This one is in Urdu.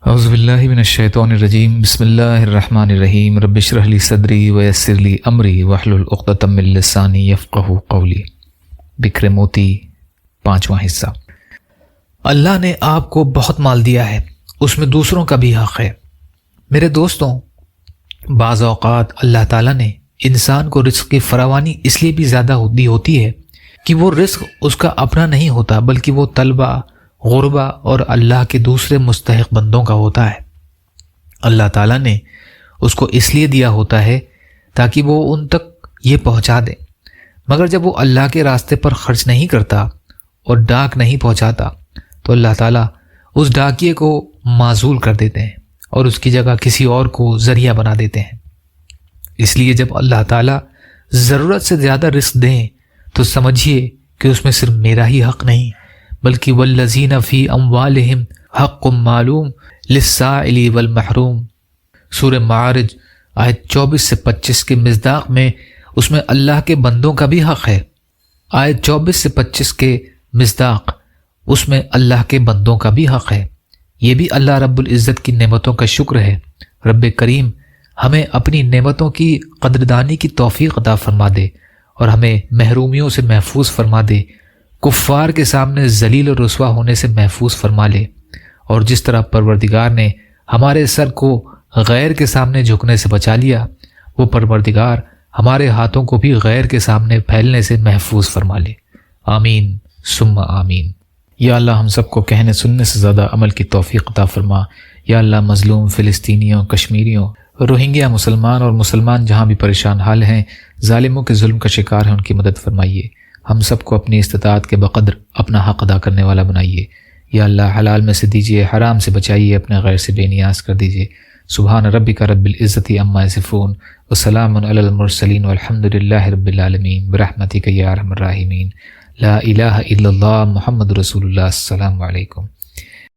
اعوذ باللہ من الشیطان الرجیم بسم اللہ الرحمن الرحیم رب اشرح لی صدری ویسر لی امری واحلل عقدۃ من لسانی یفقہوا قولی۔ بکھرے موتی، 5واں حصہ۔ اللہ نے آپ کو بہت مال دیا ہے، اس میں دوسروں کا بھی حق ہے۔ میرے دوستوں، بعض اوقات اللہ تعالیٰ نے انسان کو رزق کی فراوانی اس لیے بھی زیادہ دی ہوتی ہے کہ وہ رزق اس کا اپنا نہیں ہوتا، بلکہ وہ طلبہ، غربا اور اللہ کے دوسرے مستحق بندوں کا ہوتا ہے۔ اللہ تعالیٰ نے اس کو اس لیے دیا ہوتا ہے تاکہ وہ ان تک یہ پہنچا دے، مگر جب وہ اللہ کے راستے پر خرچ نہیں کرتا اور ڈاک نہیں پہنچاتا تو اللہ تعالیٰ اس ڈاکیے کو معزول کر دیتے ہیں اور اس کی جگہ کسی اور کو ذریعہ بنا دیتے ہیں۔ اس لیے جب اللہ تعالیٰ ضرورت سے زیادہ رزق دیں تو سمجھیے کہ اس میں صرف میرا ہی حق نہیں، بلکہ والذین فی اموالہم حق معلوم للسائل والمحروم۔ سورہ معارج آیت 24 سے 25 کے مصداق میں اس میں اللہ کے بندوں کا بھی حق ہے۔ آیت 24 سے 25 کے مصداق اس میں اللہ کے بندوں کا بھی حق ہے۔ یہ بھی اللہ رب العزت کی نعمتوں کا شکر ہے۔ رب کریم ہمیں اپنی نعمتوں کی قدردانی کی توفیق عطا فرما دے اور ہمیں محرومیوں سے محفوظ فرما دے، کفار کے سامنے ذلیل و رسوا ہونے سے محفوظ فرما لے، اور جس طرح پروردگار نے ہمارے سر کو غیر کے سامنے جھکنے سے بچا لیا، وہ پروردگار ہمارے ہاتھوں کو بھی غیر کے سامنے پھیلنے سے محفوظ فرما لے۔ آمین ثم آمین۔ یا اللہ ہم سب کو کہنے سننے سے زیادہ عمل کی توفیق عطا فرما۔ یا اللہ مظلوم فلسطینیوں، کشمیریوں، روہنگیا مسلمان اور مسلمان جہاں بھی پریشان حال ہیں، ظالموں کے ظلم کا شکار ہیں، ان کی مدد فرمائیے۔ ہم سب کو اپنی استطاعت کے بقدر اپنا حق ادا کرنے والا بنائیے۔ یا اللہ حلال میں سے دیجیے، حرام سے بچائیے، اپنے غیر سے بے نیاز کر دیجیے۔ سبحان ربک رب العزت عما یصفون وسلام علی المرسلین والحمد للہ رب العالمین برحمتک یا ارحم الراحمین۔ لا الہ الا اللہ محمد رسول اللہ۔ السلام علیکم۔